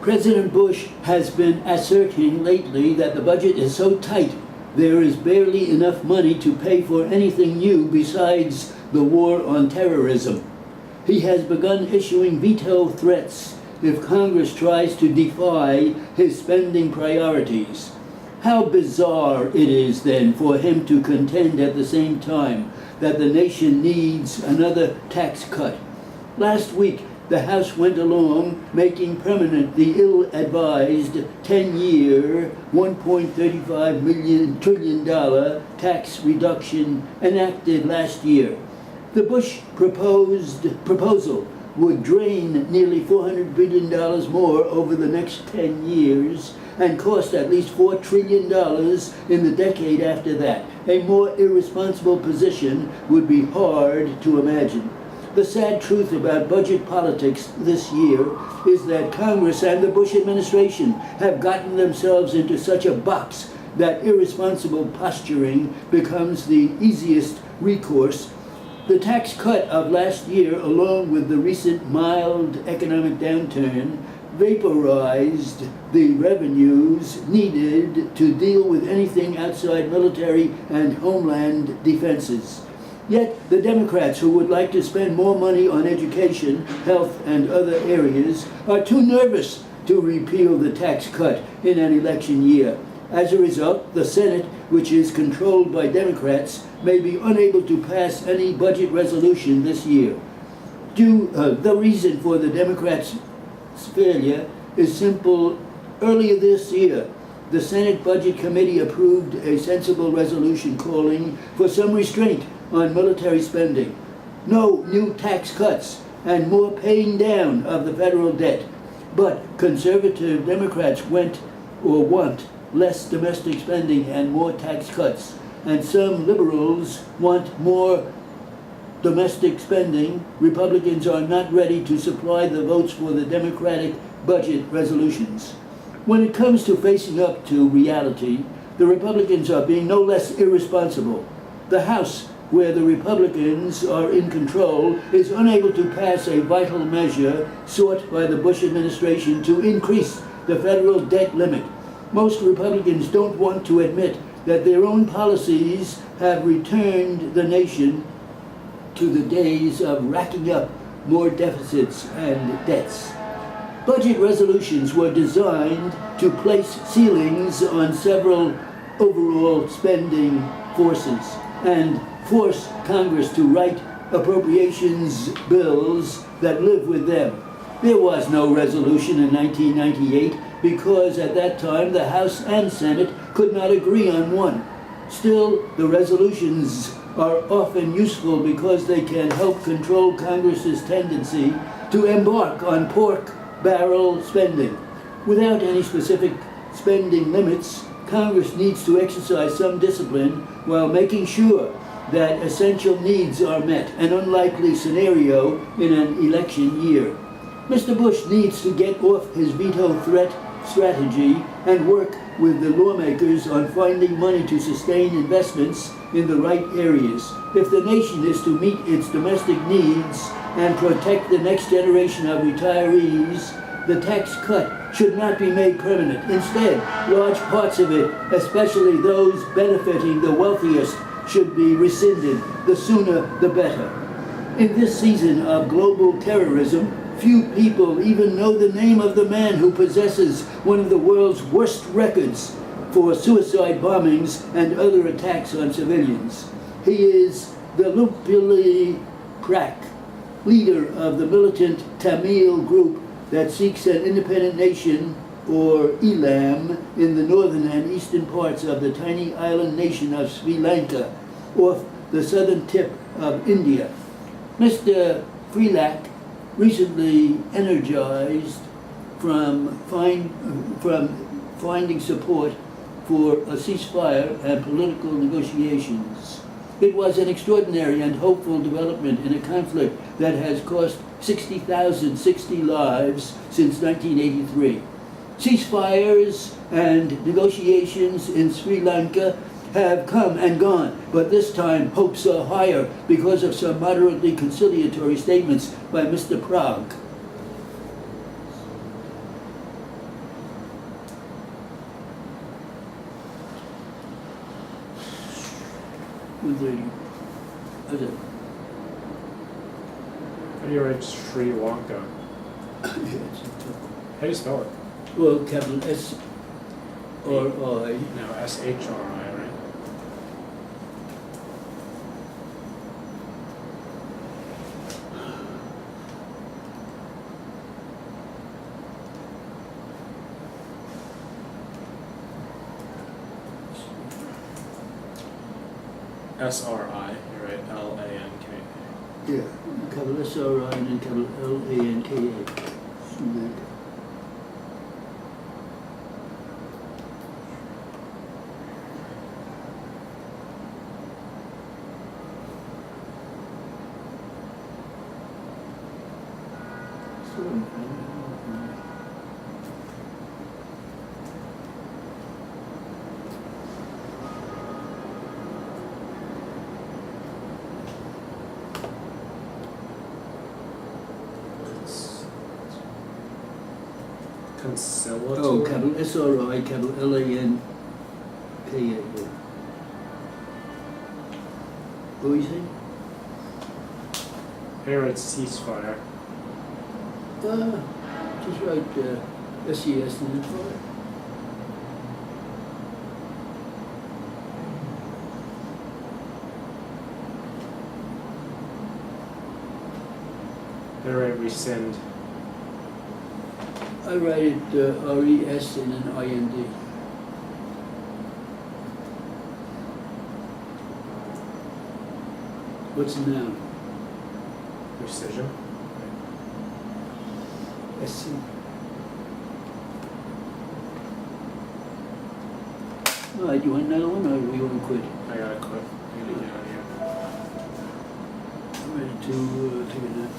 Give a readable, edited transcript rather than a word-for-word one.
President Bush has been asserting lately that the budget is so tight there is barely enough money to pay for anything new besides the war on terrorism. He has begun issuing veto threats if Congress tries to defy his spending priorities. How bizarre it is then for him to contend at the same time that the nation needs another tax cut. Last week, the House went along making permanent the ill-advised 10-year, $1.35 trillion tax reduction enacted last year. The Bush proposal would drain nearly $400 billion more over the next 10 years and cost at least $4 trillion in the decade after that. A more irresponsible position would be hard to imagine. The sad truth about budget politics this year is that Congress and the Bush administration have gotten themselves into such a box that irresponsible posturing becomes the easiest recourse. The tax cut of last year, along with the recent mild economic downturn, vaporized the revenues needed to deal with anything outside military and homeland defenses. Yet the Democrats, who would like to spend more money on education, health, and other areas, are too nervous to repeal the tax cut in an election year. As a result, the Senate, which is controlled by Democrats, may be unable to pass any budget resolution this year. The reason for the Democrats' failure is simple. Earlier this year, the Senate Budget Committee approved a sensible resolution calling for some restraint on military spending, no new tax cuts, and more paying down of the federal debt. But conservative Democrats want less domestic spending and more tax cuts, and some liberals want more domestic spending. Republicans are not ready to supply the votes for the Democratic budget resolutions. When it comes to facing up to reality, the Republicans are being no less irresponsible. The House, where the Republicans are in control, is unable to pass a vital measure sought by the Bush administration to increase the federal debt limit. Most Republicans don't want to admit that their own policies have returned the nation to the days of racking up more deficits and debts. Budget resolutions were designed to place ceilings on several overall spending forces and force Congress to write appropriations bills that live with them. There was no resolution in 1998 because at that time the House and Senate could not agree on one. Still, the resolutions are often useful because they can help control Congress's tendency to embark on pork barrel spending. Without any specific spending limits, Congress needs to exercise some discipline while making sure that essential needs are met, an unlikely scenario in an election year. Mr. Bush needs to get off his veto threat strategy and work with the lawmakers on finding money to sustain investments in the right areas. If the nation is to meet its domestic needs and protect the next generation of retirees, the tax cut should not be made permanent. Instead, large parts of it, especially those benefiting the wealthiest, should be rescinded. The sooner, the better. In this season of global terrorism, few people even know the name of the man who possesses one of the world's worst records for suicide bombings and other attacks on civilians. He is Dhalupalli Prak, leader of the militant Tamil group that seeks an independent nation, or ELAM, in the northern and eastern parts of the tiny island nation of Sri Lanka, off the southern tip of India. Mr. Prak recently energized from finding support for a ceasefire and political negotiations. It was an extraordinary and hopeful development in a conflict that has cost 60 lives since 1983. Ceasefires and negotiations in Sri Lanka have come and gone, but this time hopes are higher because of some moderately conciliatory statements by Mr. Prak. 130. How's that? How do you write Sri Lanka? Yeah, it's tough. How do you spell it? Well, capital S or I. No, S-H-R-I, right? S-R-I, you're right, L-A-N-K. Yeah, capital S-R-I and then capital L-A-N-K-A. Sri Lanka. Conciliatory? Oh, capital S-R-I, capital L-A-N-K-A. Yeah. What were you saying? How do you write ceasefire? Just write S-E-S and then fire. How do you write rescind? I write it R-E-S and then I-N-D. What's the noun? Rescission? S-C. All right, you want another one or we want to quit? I gotta quit. I gotta get out of here. I'm ready to take a nap.